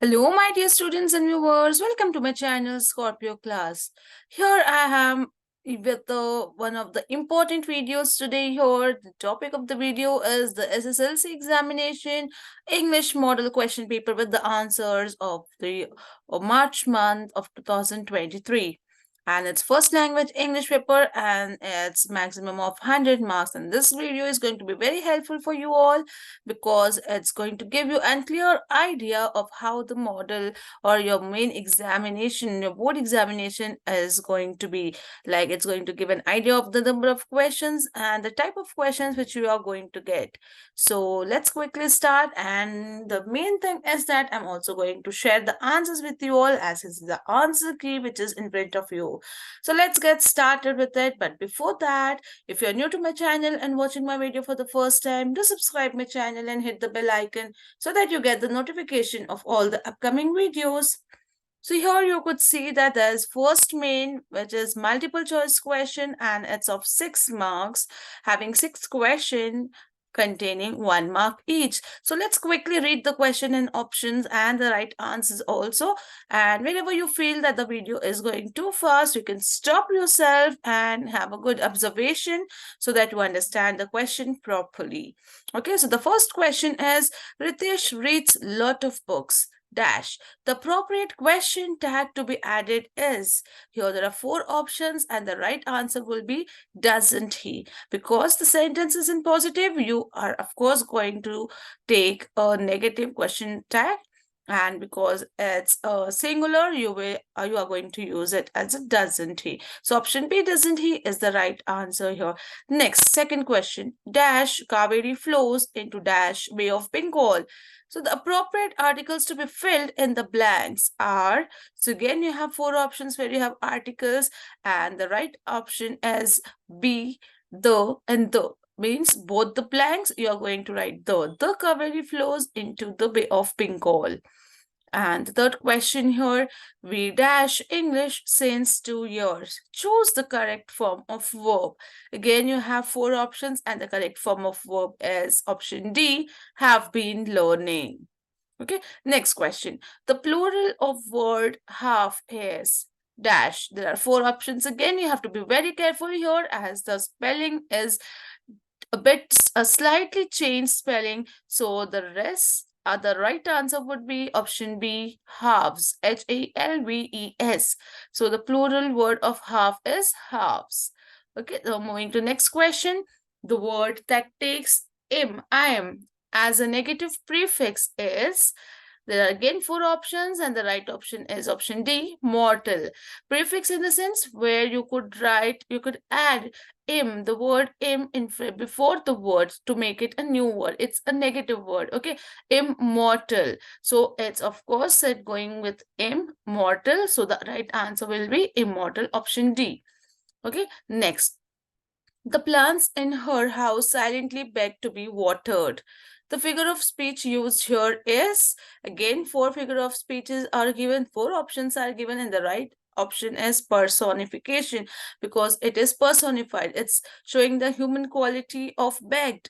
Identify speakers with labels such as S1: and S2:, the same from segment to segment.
S1: Hello, my dear students and viewers. Welcome to my channel, Scorpio class. Here I am with one of the important videos today. Here, the topic of the video is the SSLC examination English model question paper with the answers of the March month of 2023. And it's first language English paper and it's maximum of 100 marks. And this video is going to be very helpful for you all because it's going to give you a clear idea of how the model or your main examination, your board examination is going to be. Like it's going to give an idea of the number of questions and the type of questions which you are going to get. So let's quickly start. And the main thing is that I'm also going to share the answers with you all as is the answer key which is in front of you. So let's get started with it. But before that, if you're new to my channel and watching my video for the first time, do subscribe my channel and hit the bell icon so that you get the notification of all the upcoming videos. So here you could see that there's first main, which is multiple choice question, and it's of 6 marks, having 6 question containing 1 mark each. So let's quickly read the question and options and the right answers also. And whenever you feel that the video is going too fast, you can stop yourself and have a good observation so that you understand the question properly. Okay, so the first question is, Ritesh reads lot of books. Dash. The appropriate question tag to be added is, here there are 4 options and the right answer will be doesn't he. Because the sentence is in positive, you are of course going to take a negative question tag, and because it's a singular, you are going to use it as a doesn't he. So option B, doesn't he, is the right answer here. Next, second question, dash Kaveri flows into dash Bay of Bengal. So the appropriate articles to be filled in the blanks are, so again you have 4 options where you have articles, and the right option is B, the and the. Means both the blanks you are going to write the Kaveri flows into the Bay of Bengal. And the third question here, we dash English since 2 years. Choose the correct form of verb. Again, you have 4 options and the correct form of verb is option D, have been learning. Okay, next question. The plural of word half is dash. There are 4 options. Again, you have to be very careful here as the spelling is a slightly changed spelling. So the right answer would be option B, halves, Halves. So the plural word of half is halves. Okay, so moving to next question. The word that takes im as a negative prefix is, there are again 4 options and the right option is option D, mortal. Prefix in the sense where you could add im, the word im before the word to make it a new word. It's a negative word, okay? Immortal. So it's of course it going with immortal. So the right answer will be immortal, option D. Okay, next. The plants in her house silently beg to be watered. The figure of speech used here is, again, 4 figure of speeches are given, 4 options are given, and the right option is personification because it is personified. It's showing the human quality of begged,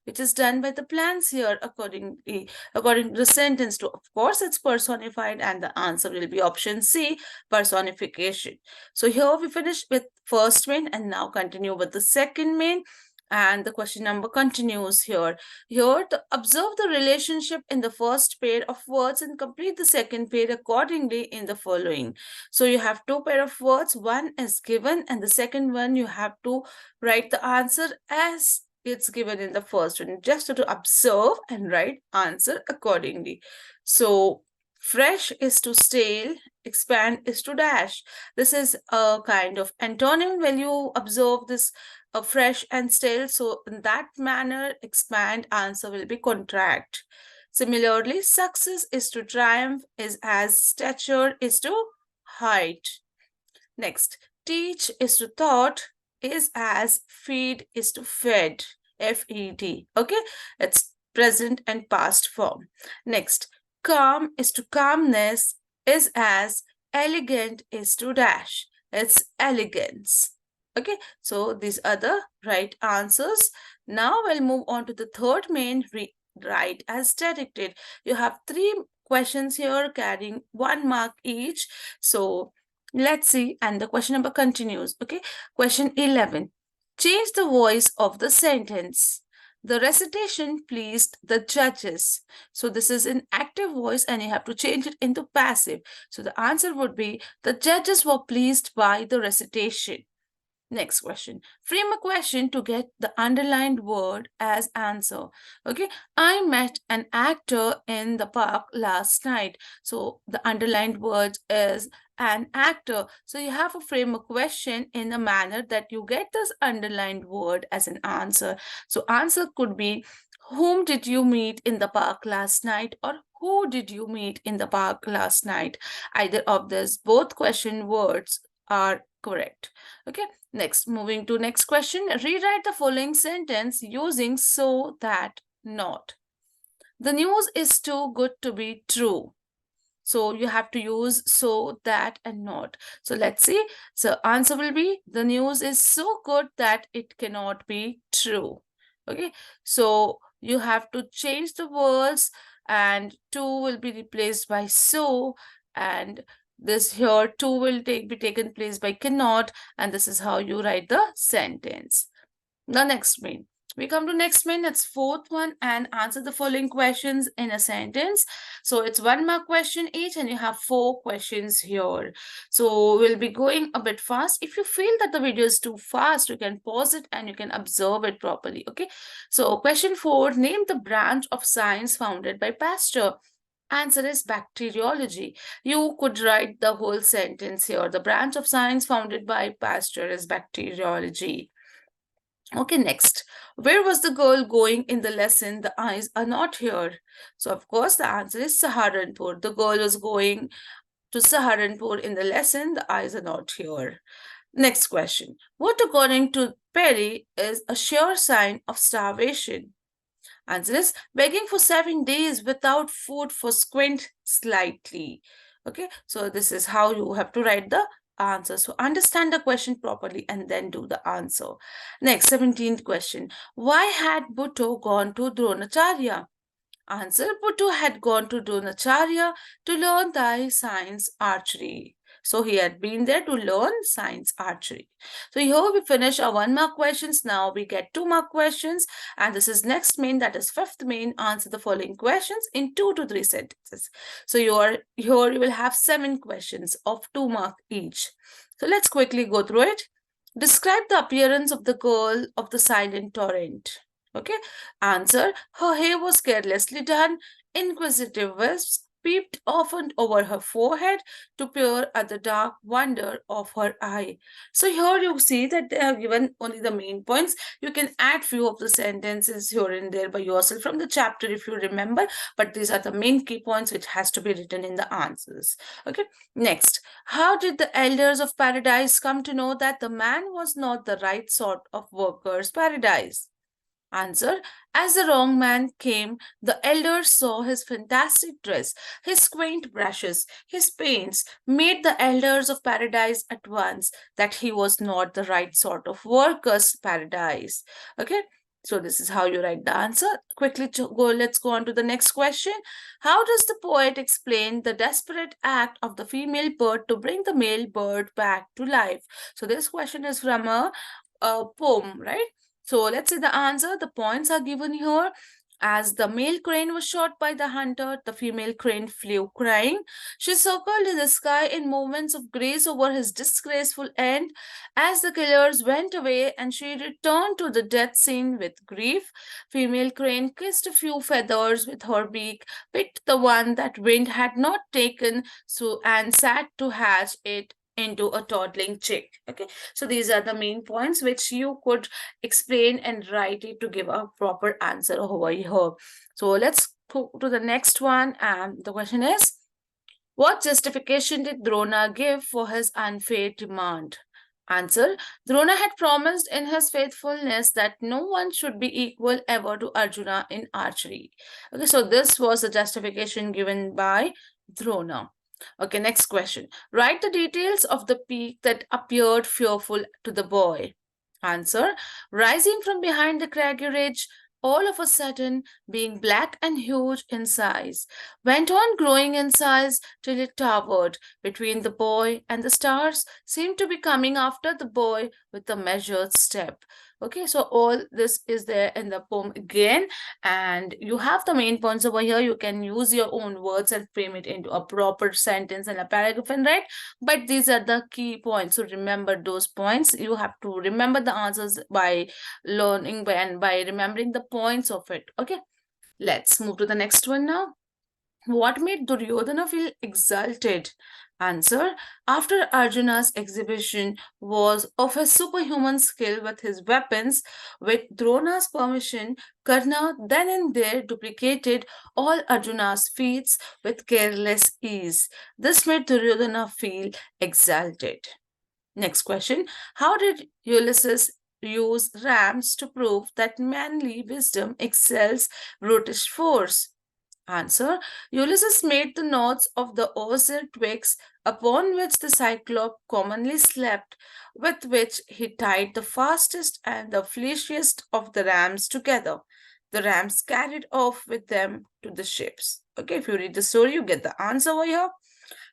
S1: which is done by the plants here according to the sentence. To of course it's personified, and the answer will be option C, personification. So here we finish with first main and now continue with the second main. And the question number continues here. Observe the relationship in the first pair of words and complete the second pair accordingly in the following. So you have 2 pair of words, one is given and the second one you have to write the answer as it's given in the first one, just to observe and write answer accordingly. So fresh is to stale, expand is to dash. This is a kind of antonym when you observe this fresh and stale. So in that manner, expand answer will be contract. Similarly, success is to triumph is as stature is to height. Next, teach is to thought is as feed is to fed. F-E-D. Okay, it's present and past form. Next, calm is to calmness is as elegant is to dash. It's elegance. Okay, so these are the right answers. Now we'll move on to the third main, write as directed. You have 3 questions here carrying 1 mark each. So let's see. And the question number continues. Okay. Question 11. Change the voice of the sentence. The recitation pleased the judges. So this is in active voice and you have to change it into passive. So the answer would be the judges were pleased by the recitation. Next question. Frame a question to get the underlined word as answer. Okay. I met an actor in the park last night. So the underlined word is an actor. So you have to frame a question in a manner that you get this underlined word as an answer. So answer could be, whom did you meet in the park last night, or who did you meet in the park last night? Either of these both question words are correct. Okay. Next, moving to next question. Rewrite the following sentence using so, that, not. The news is too good to be true. So you have to use so, that, and not. So let's see. So answer will be, the news is so good that it cannot be true. Okay. So you have to change the words, and to will be replaced by so, and this here to will be taken place by cannot, and this is how you write the sentence. The next main. We come to next main, that's fourth one, and answer the following questions in a sentence. So it's 1 mark question each, and you have 4 questions here. So we'll be going a bit fast. If you feel that the video is too fast, you can pause it and you can observe it properly. Okay. So question 4, name the branch of science founded by Pasteur. Answer is bacteriology. You could write the whole sentence here. The branch of science founded by Pasteur is bacteriology. Okay, next. Where was the girl going in the lesson? The eyes are not here. So, of course, the answer is Saharanpur. The girl was going to Saharanpur in the lesson. The eyes are not here. Next question. What, according to Perry, is a sure sign of starvation? Answer is begging for 7 days without food for squint slightly. Okay, so this is how you have to write the answer. So understand the question properly and then do the answer. Next, 17th question. Why had Bhutto gone to Dronacharya? Answer, Bhutto had gone to Dronacharya to learn thy science archery. So he had been there to learn science archery. So here we finish our 1 mark questions. Now we get 2 mark questions. And this is next main, that is 5th main. Answer the following questions in 2 to 3 sentences. So here you will have 7 questions of 2 mark each. So let's quickly go through it. Describe the appearance of the girl of the silent torrent. Okay. Answer, her hair was carelessly done. Inquisitive wisps peeped often over her forehead to peer at the dark wonder of her eye. So here you see that they have given only the main points. You can add few of the sentences here and there by yourself from the chapter if you remember, but these are the main key points which has to be written in the answers. Okay. Next, how did the elders of paradise come to know that the man was not the right sort of worker's paradise? Answer, as the wrong man came, the elders saw his fantastic dress, his quaint brushes, his paints, made the elders of paradise at once that he was not the right sort of worker's paradise. Okay, so this is how you write the answer. Quickly let's go on to the next question. How does the poet explain the desperate act of the female bird to bring the male bird back to life? So this question is from a poem, right? So let's see the answer. The points are given here. As the male crane was shot by the hunter, the female crane flew crying. She circled in the sky in movements of grace over his disgraceful end. As the killers went away and she returned to the death scene with grief, female crane kissed a few feathers with her beak, picked the one that wind had not taken, and sat to hatch it into a toddling chick. Okay, so these are the main points which you could explain and write it to give a proper answer over here. So let's go to the next one, and the question is, what justification did Drona give for his unfair demand? Answer, Drona had promised in his faithfulness that no one should be equal ever to Arjuna in archery. Okay, so this was the justification given by Drona. Okay, next question. Write the details of the peak that appeared fearful to the boy. Answer, rising from behind the craggy ridge, all of a sudden being black and huge in size, went on growing in size till it towered between the boy and the stars, seemed to be coming after the boy with a measured step. Okay, so all this is there in the poem again, and you have the main points over here. You can use your own words and frame it into a proper sentence and a paragraph and write, but these are the key points. So remember those points. You have to remember the answers by learning and by remembering the points of it. Okay, let's move to the next one now. What made Duryodhana feel exalted? Answer: after Arjuna's exhibition was of his superhuman skill with his weapons, with Drona's permission, Karna then and there duplicated all Arjuna's feats with careless ease. This made Duryodhana feel exalted. Next question: how did Ulysses use rams to prove that manly wisdom excels brutish force? Answer: Ulysses made the knots of the osier twigs upon which the Cyclope commonly slept, with which he tied the fastest and the fleeciest of the rams together. The rams carried off with them to the ships. Okay, if you read the story, you get the answer over here.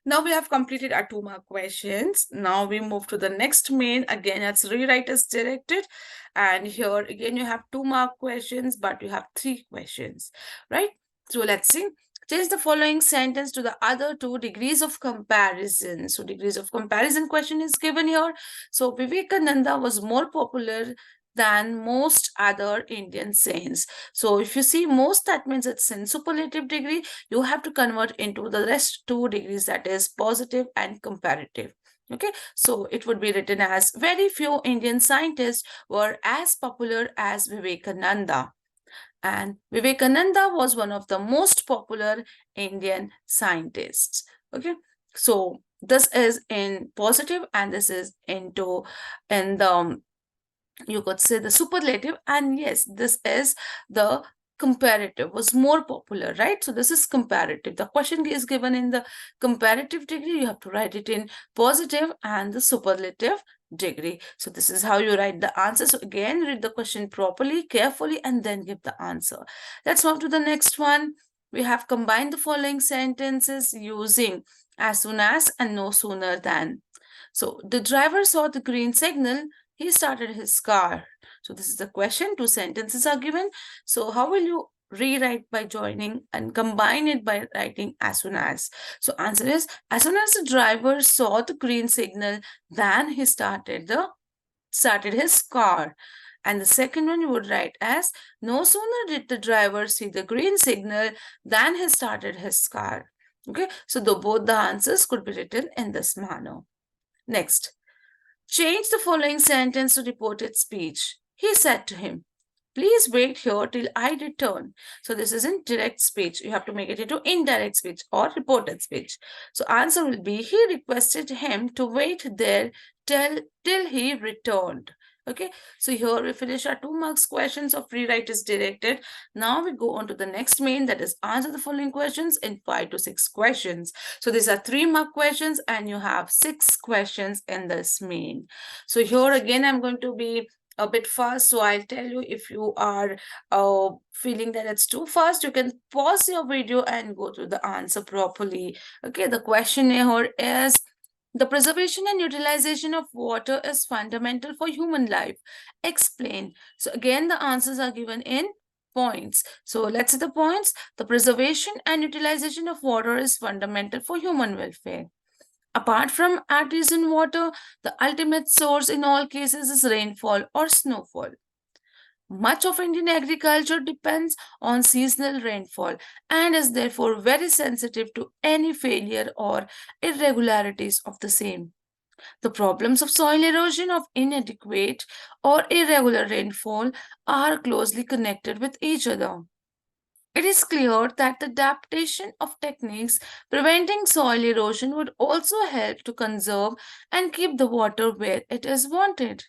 S1: Now we have completed our 2 mark questions. Now we move to the next main. Again, it's rewrite as directed. And here again, you have 2 mark questions, but you have 3 questions, right? So let's see. Change the following sentence to the other 2 degrees of comparison. So degrees of comparison question is given here. So Vivekananda was more popular than most other Indian saints. So if you see most, that means it's in superlative degree. You have to convert into the rest 2 degrees, that is positive and comparative. Okay, so it would be written as very few Indian scientists were as popular as Vivekananda. And Vivekananda was one of the most popular Indian scientists. Okay, so this is in positive and this is in the you could say the superlative, and yes, this is the comparative, was more popular, right? So this is comparative. The question is given in the comparative degree. You have to write it in positive and the superlative degree. So this is how you write the answer. So again, read the question properly, carefully, and then give the answer. Let's move to the next one. We have combined the following sentences using as soon as and no sooner than. So the driver saw the green signal, he started his car. So this is the question. 2 sentences are given. So how will you rewrite by joining and combine it by writing as soon as? So answer is, as soon as the driver saw the green signal, then he started his car. And the second one you would write as, no sooner did the driver see the green signal than he started his car. Okay, so both the answers could be written in this manner. Next, change the following sentence to reported speech. He said to him, please wait here till I return. So this is in direct speech. You have to make it into indirect speech or reported speech. So answer will be, he requested him to wait there till he returned. Okay, so here we finish our 2 marks questions of rewrite is directed. Now we go on to the next main, that is answer the following questions in 5 to 6 questions. So these are 3 mark questions and you have 6 questions in this main. So here again, I'm going to be a bit fast, so I'll tell you, if you are feeling that it's too fast, you can pause your video and go through the answer properly. Okay, the question here is, the preservation and utilization of water is fundamental for human life. Explain. So again, the answers are given in points. So let's see the points. The preservation and utilization of water is fundamental for human welfare. Apart from artesian water, the ultimate source in all cases is rainfall or snowfall. Much of Indian agriculture depends on seasonal rainfall and is therefore very sensitive to any failure or irregularities of the same. The problems of soil erosion of inadequate or irregular rainfall are closely connected with each other. It is clear that the adaptation of techniques preventing soil erosion would also help to conserve and keep the water where it is wanted.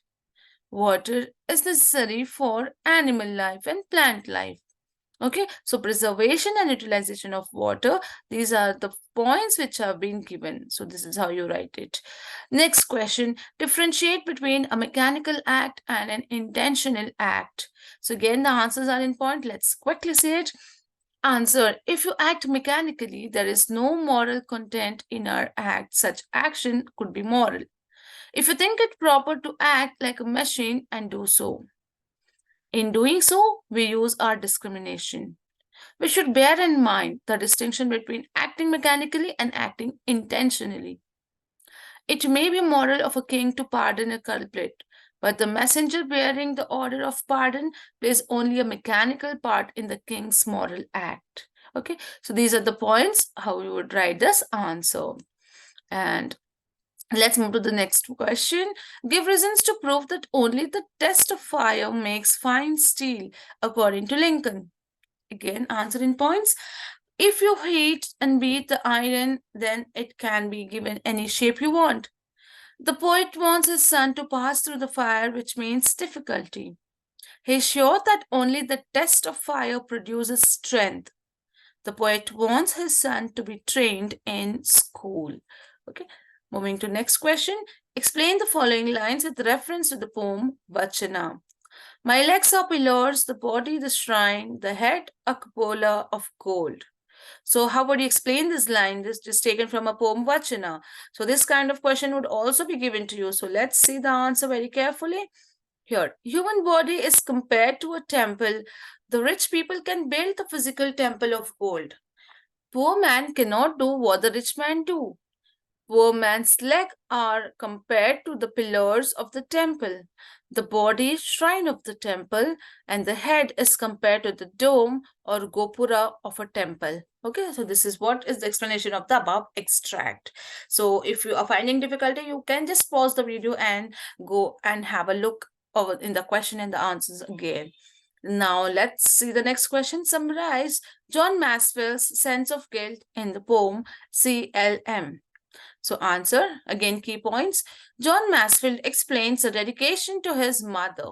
S1: Water is necessary for animal life and plant life. Okay, so preservation and utilization of water, these are the points which have been given. So this is how you write it. Next question, differentiate between a mechanical act and an intentional act. So again, the answers are in point. Let's quickly say it. Answer, if you act mechanically, there is no moral content in our act. Such action could be moral. If you think it proper to act like a machine and do so. In doing so, we use our discrimination. We should bear in mind the distinction between acting mechanically and acting intentionally. It may be moral of a king to pardon a culprit, but the messenger bearing the order of pardon plays only a mechanical part in the king's moral act. Okay, so these are the points how you would write this answer. And let's move to the next question. Give reasons to prove that only the test of fire makes fine steel, according to Lincoln. Again, answer in points. If you heat and beat the iron, then it can be given any shape you want. The poet wants his son to pass through the fire, which means difficulty. He is sure that only the test of fire produces strength. The poet wants his son to be trained in school. Okay, moving to next question. Explain the following lines with reference to the poem Vachana. My legs are pillars, the body the shrine, the head a cupola of gold. So, how would you explain this line? This is taken from a poem Vachana. So, this kind of question would also be given to you. So, let's see the answer very carefully. Here, human body is compared to a temple. The rich people can build the physical temple of gold. Poor man cannot do what the rich man do. Poor man's legs are compared to the pillars of the temple. The body is shrine of the temple, and the head is compared to the dome or gopura of a temple. Okay, so this is what is the explanation of the above extract. So if you are finding difficulty, you can just pause the video and go and have a look over in the question and the answers again. Now let's see the next question. Summarize John Maxwell's sense of guilt in the poem CLM. So answer, again key points. John Maxwell explains the dedication to his mother.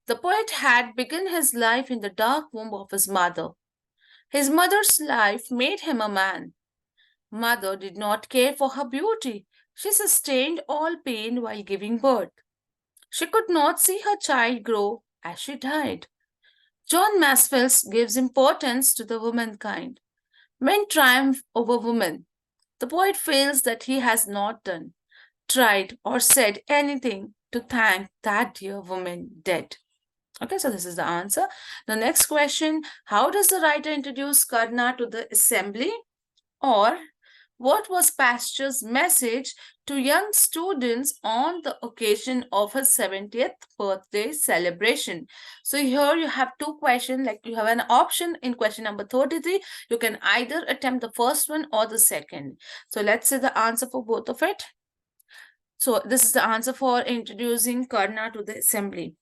S1: The poet had begun his life in the dark womb of his mother. His mother's life made him a man. Mother did not care for her beauty. She sustained all pain while giving birth. She could not see her child grow as she died. John Maxwell gives importance to the womankind. Men triumph over women. The poet feels that he has not done, tried, or said anything to thank that dear woman dead. Okay, so this is the answer. The next question, how does the writer introduce Karna to the assembly? Or what was Pasture's message to young students on the occasion of his 70th birthday celebration? So here you have two questions, like you have an option in question number 33. You can either attempt the first one or the second. So let's see the answer for both of it. So this is the answer for introducing Karna to the assembly.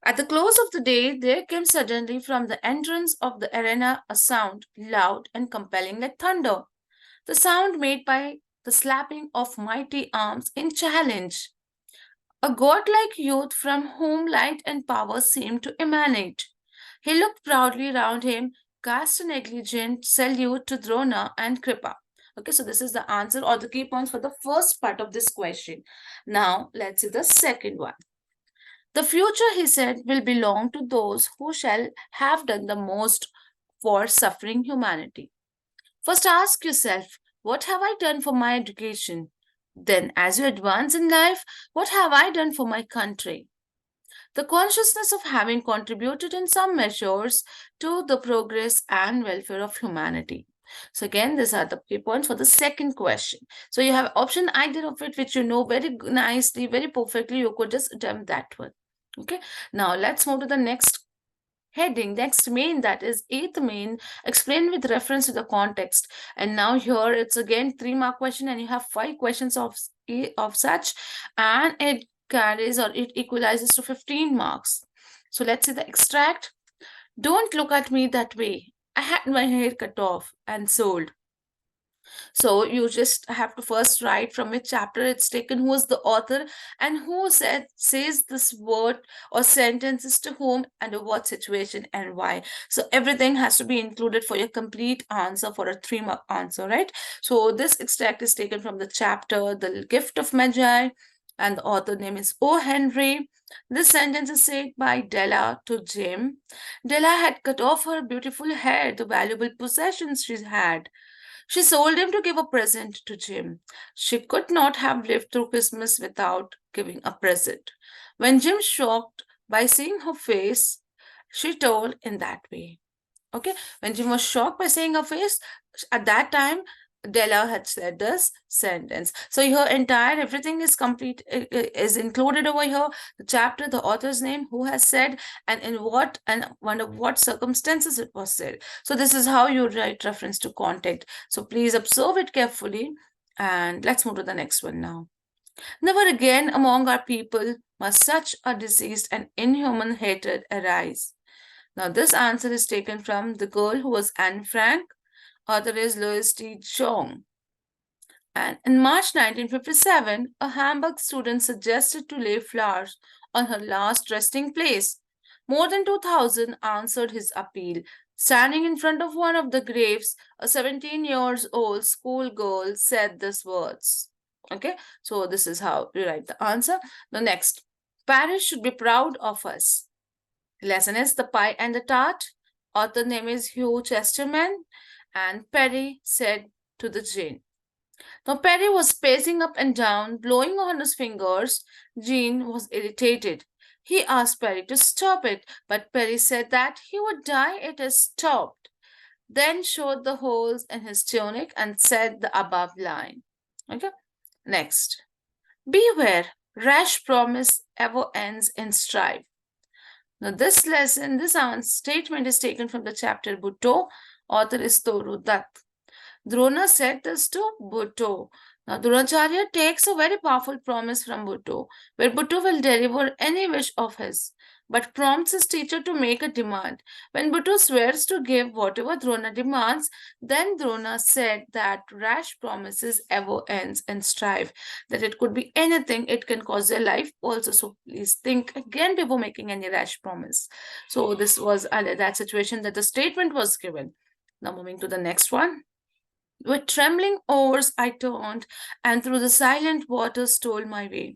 S1: At the close of the day, there came suddenly from the entrance of the arena a sound, loud and compelling like thunder. The sound made by the slapping of mighty arms in challenge. A godlike youth from whom light and power seemed to emanate. He looked proudly round him, cast a negligent salute to Drona and Kripa. Okay, so this is the answer or the key points for the first part of this question. Now, let's see the second one. The future, he said, will belong to those who shall have done the most for suffering humanity. First, ask yourself, what have I done for my education? Then, as you advance in life, what have I done for my country? The consciousness of having contributed in some measures to the progress and welfare of humanity. So again, these are the key points for the second question. So you have option either of it, which you know very nicely, very perfectly. You could just attempt that one. Okay. Now let's move to the next heading, next main, that is eighth main, explain with reference to the context. And now here it's again 3-mark question, and you have 5 questions of such, and it carries or it equalizes to 15 marks. So let's see the extract. Don't look at me that way. I had my hair cut off and sold. So you just have to first write from which chapter it's taken, who is the author, and who says this word or sentences to whom, under what situation, and why. So everything has to be included for your complete answer, for a 3-mark answer, right? So this extract is taken from the chapter The Gift of Magi, and the author name is O. Henry. This sentence is said by Della to Jim. Della had cut off her beautiful hair, the valuable possessions she had. She sold him to give a present to Jim. She could not have lived through Christmas without giving a present. When Jim shocked by seeing her face, she told in that way. Okay, when Jim was shocked by seeing her face, at that time, Della had said this sentence. So her entire everything is complete, is included over here. The chapter, the author's name, who has said, and in what and under what circumstances it was said. So this is how you write reference to context. So please observe it carefully, and let's move to the next one now. Never again among our people must such a diseased and inhuman hatred arise. Now, this answer is taken from The Girl Who Was Anne Frank. Author is Louis T. Chong. And in March 1957, a Hamburg student suggested to lay flowers on her last resting place. More than 2,000 answered his appeal. Standing in front of one of the graves, a 17-year-old schoolgirl said these words. Okay, so this is how we write the answer. The next, Paris should be proud of us. Lesson is The Pie and the Tart. Author name is Hugh Chesterman. And Perry said to the Jane. Now Perry was pacing up and down, blowing on his fingers. Jean was irritated. He asked Perry to stop it, but Perry said that he would die if it stopped. Then showed the holes in his tunic and said the above line. Okay. Next. Beware, rash promise ever ends in strife. Now, this lesson, this statement is taken from the chapter Bhutto. Author is Toru Dutt. Drona said this to Bhutto. Now, Dronacharya takes a very powerful promise from Bhutto, where Bhutto will deliver any wish of his, but prompts his teacher to make a demand. When Bhutto swears to give whatever Drona demands, then Drona said that rash promises ever ends in strife, that it could be anything, it can cause their life also. So please think again before making any rash promise. So this was that situation that the statement was given. Now moving to the next one. With trembling oars I turned, and through the silent waters stole my way.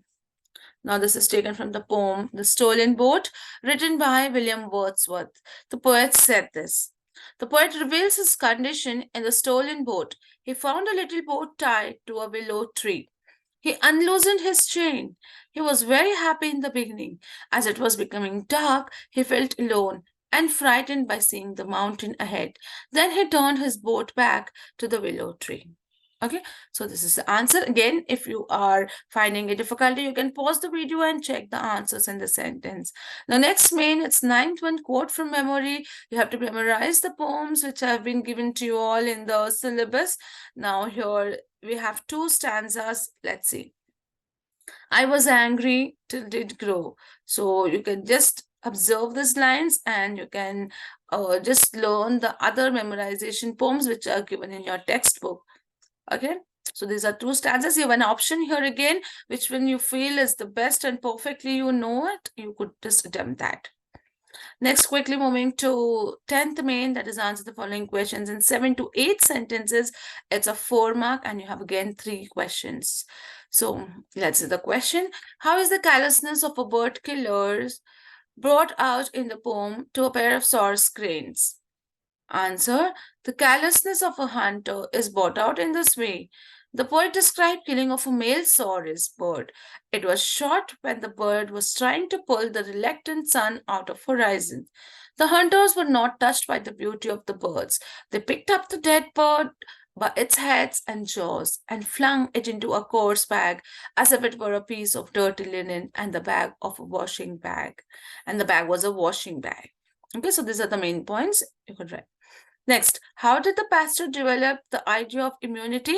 S1: Now, this is taken from the poem The Stolen Boat, written by William Wordsworth. The poet said this. The poet reveals his condition in The Stolen Boat. He found a little boat tied to a willow tree. He unloosened his chain. He was very happy in the beginning. As it was becoming dark, he felt alone and frightened by seeing the mountain ahead. Then he turned his boat back to the willow tree. Okay, so this is the answer. Again, if you are finding a difficulty, you can pause the video and check the answers in the sentence. The next main, it's 9th one, quote from memory. You have to memorize the poems which have been given to you all in the syllabus. Now here we have 2 stanzas. Let's see. I was angry till it grow. So you can just observe these lines and you can just learn the other memorization poems which are given in your textbook. Okay, so these are 2 stanzas. You have an option here again, which one you feel is the best and perfectly you know it, you could just attempt that. Next, quickly moving to 10th main, that is answer the following questions in 7 to 8 sentences. It's a 4-mark and you have again 3 questions. So let's see the question. How is the callousness of a bird killer brought out in the poem to a pair of source cranes? Answer. The callousness of a hunter is brought out in this way. The poet described killing of a male saurus bird. It was shot when the bird was trying to pull the reluctant sun out of horizon. The hunters were not touched by the beauty of the birds. They picked up the dead bird by its heads and jaws and flung it into a coarse bag as if it were a piece of dirty linen and the bag of a washing bag. And the bag was a washing bag. Okay, so these are the main points you could write. Next, how did the pastor develop the idea of immunity?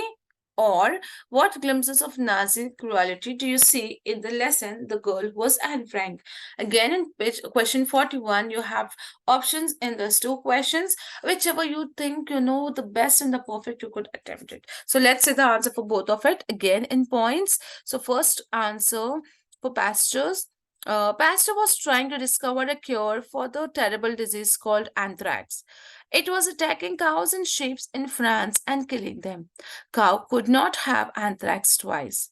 S1: Or what glimpses of Nazi cruelty do you see in the lesson The Girl Who Was Anne Frank? Again, in question 41, you have options in those two questions. Whichever you think you know the best and the perfect, you could attempt it. So let's say the answer for both of it. Again, in points. So first answer for pastors. Pasteur was trying to discover a cure for the terrible disease called anthrax. It was attacking cows and sheep in France and killing them. Cow could not have anthrax twice.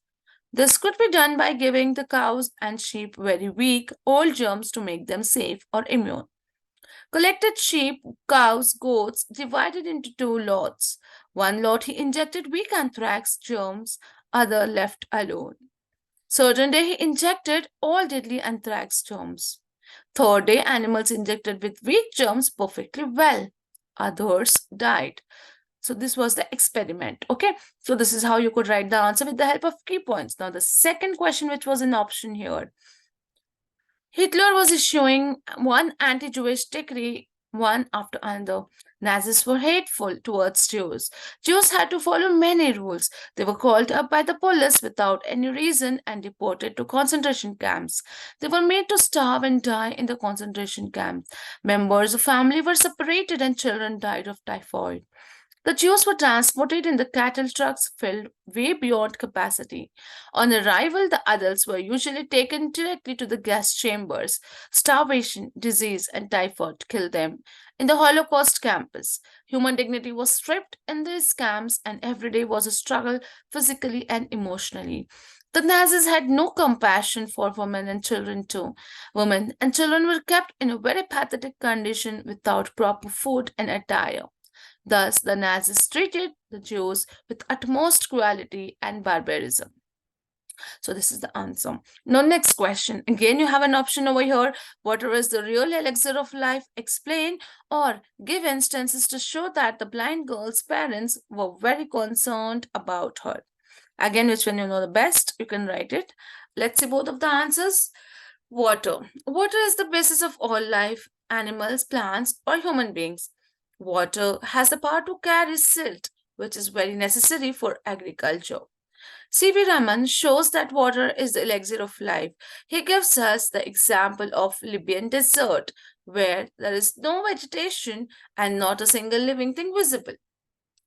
S1: This could be done by giving the cows and sheep very weak, old germs to make them safe or immune. Collected sheep, cows, goats divided into two lots. One lot he injected weak anthrax germs, other left alone. Certain day he injected all deadly anthrax germs. Third day animals injected with weak germs perfectly well. Others died. So this was the experiment. Okay. So this is how you could write the answer with the help of key points. Now the second question, which was an option here. Hitler was issuing one anti-Jewish decree one after another. Nazis were hateful towards Jews. Jews had to follow many rules. They were called up by the police without any reason and deported to concentration camps. They were made to starve and die in the concentration camps. Members of family were separated and children died of typhoid. The Jews were transported in the cattle trucks filled way beyond capacity. On arrival, the adults were usually taken directly to the gas chambers. Starvation, disease, and typhoid killed them. In the Holocaust campus, human dignity was stripped in these camps, and every day was a struggle physically and emotionally. The Nazis had no compassion for women and children, too. Women and children were kept in a very pathetic condition without proper food and attire. Thus, the Nazis treated the Jews with utmost cruelty and barbarism. So, this is the answer. Now, next question. Again, you have an option over here. Water is the real elixir of life. Explain or give instances to show that the blind girl's parents were very concerned about her. Again, which one you know the best, you can write it. Let's see both of the answers. Water. Water is the basis of all life, animals, plants, or human beings. Water has the power to carry silt, which is very necessary for agriculture. C.V. Raman shows that water is the elixir of life. He gives us the example of Libyan desert, where there is no vegetation and not a single living thing visible.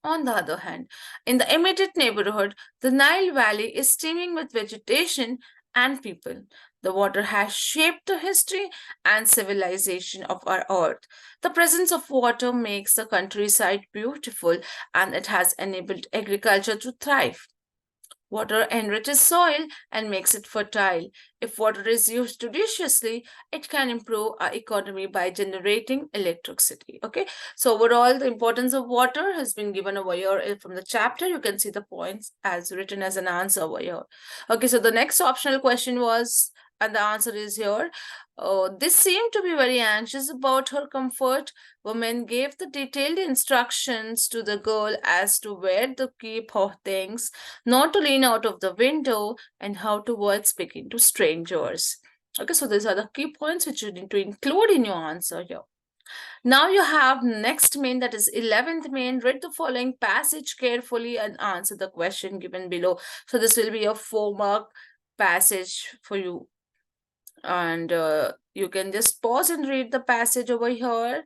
S1: On the other hand, in the immediate neighborhood, the Nile Valley is teeming with vegetation and people. The water has shaped the history and civilization of our earth. The presence of water makes the countryside beautiful and it has enabled agriculture to thrive. Water enriches soil and makes it fertile. If water is used judiciously, it can improve our economy by generating electricity. Okay, so overall, the importance of water has been given over here from the chapter. You can see the points as written as an answer over here. Okay, so the next optional question was, and the answer is here. This seemed to be very anxious about her comfort. Woman gave the detailed instructions to the girl as to where to keep her things, not to lean out of the window, and how to avoid speaking to strangers. Okay, so these are the key points which you need to include in your answer here. Now you have next main, that is 11th main. Read the following passage carefully and answer the question given below. So this will be a 4-mark passage for you. And you can just pause and read the passage over here.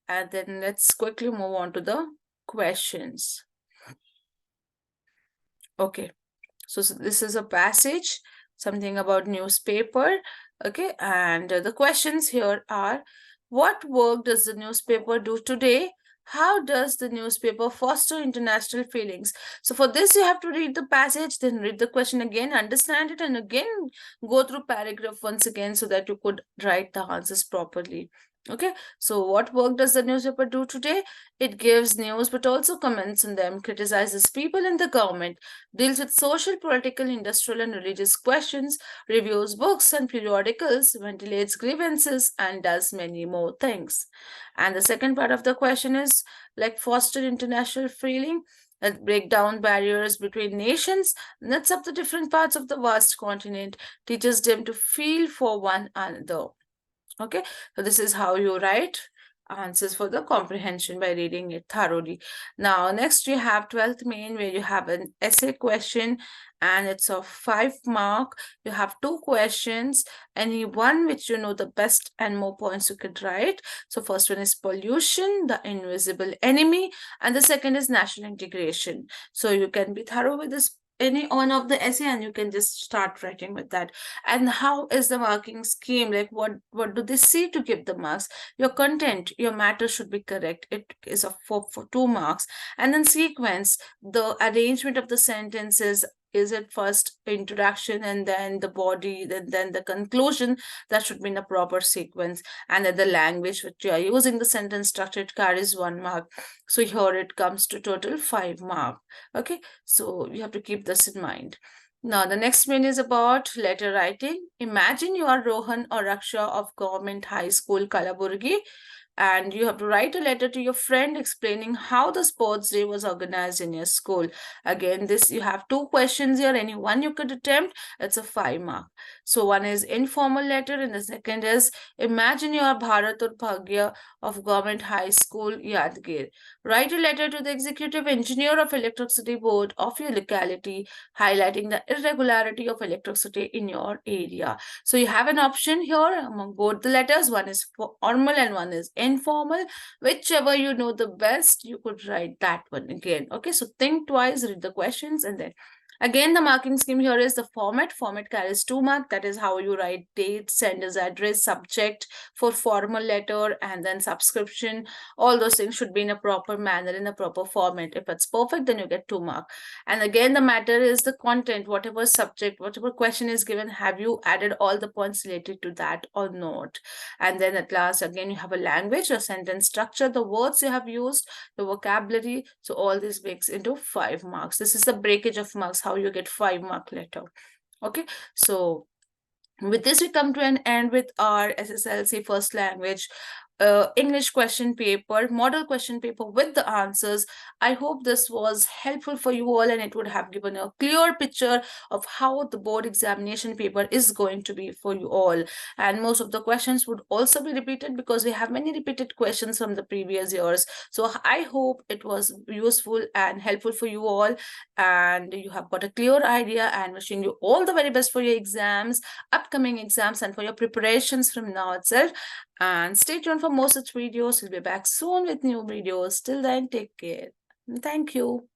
S1: And then let's quickly move on to the questions. Okay, so this is a passage, something about newspaper. Okay, and the questions here are, what work does the newspaper do today? How does the newspaper foster international feelings? So for this, you have to read the passage, then read the question again, understand it, and again go through paragraph once again so that you could write the answers properly. Okay, so what work does the newspaper do today? It gives news but also comments on them, criticizes people and the government, deals with social, political, industrial, and religious questions, reviews books and periodicals, ventilates grievances, and does many more things. And the second part of the question is like foster international feeling, that break down barriers between nations, knits up the different parts of the vast continent, teaches them to feel for one another. Okay, so this is how you write answers for the comprehension by reading it thoroughly. Now, next you have 12th main, where you have an essay question, and it's of 5 mark. You have 2 questions, any one which you know the best and more points you could write. So first one is pollution, the invisible enemy, and the second is national integration. So you can be thorough with this any one of the essay, and you can just start writing with that. And how is the marking scheme, like what do they see to give the marks? Your content, your matter should be correct. It is for 2 marks. And then sequence, the arrangement of the sentences, is it first introduction and then the body, then the conclusion? That should be in a proper sequence. And then the language which you are using, the sentence structure, it carries 1 mark. So here it comes to total 5 mark. Okay, so you have to keep this in mind. Now, the next one is about letter writing. Imagine you are Rohan or Raksha of Government High School, Kalaburgi, and you have to write a letter to your friend explaining how the sports day was organized in your school. Again, this you have 2 questions here. Any one you could attempt, it's a 5 mark. So one is informal letter, and the second is imagine you are Bharat or Bhagya of Government High School, Yadgir. Write a letter to the executive engineer of electricity board of your locality, highlighting the irregularity of electricity in your area. So you have an option here among both the letters. One is formal and one is informal. Whichever you know the best, you could write that one again. Okay, so think twice, read the questions, and then again, the marking scheme here is the format. Format carries 2 mark. That is how you write date, sender's address, subject for formal letter, and then subscription. All those things should be in a proper manner, in a proper format. If it's perfect, then you get 2 mark. And again, the matter is the content, whatever subject, whatever question is given, have you added all the points related to that or not? And then at last, again, you have a language, a sentence structure, the words you have used, the vocabulary. So all this makes into 5 marks. This is the breakage of marks, how you get 5 mark letter. Okay, so with this we come to an end with our SSLC first language English question paper, model question paper with the answers. I hope this was helpful for you all, and it would have given a clear picture of how the board examination paper is going to be for you all. And most of the questions would also be repeated because we have many repeated questions from the previous years. So I hope it was useful and helpful for you all, and you have got a clear idea, and wishing you all the very best for your exams, upcoming exams, and for your preparations from now itself. And stay tuned for more such videos. We'll be back soon with new videos. Till then, take care. Thank you.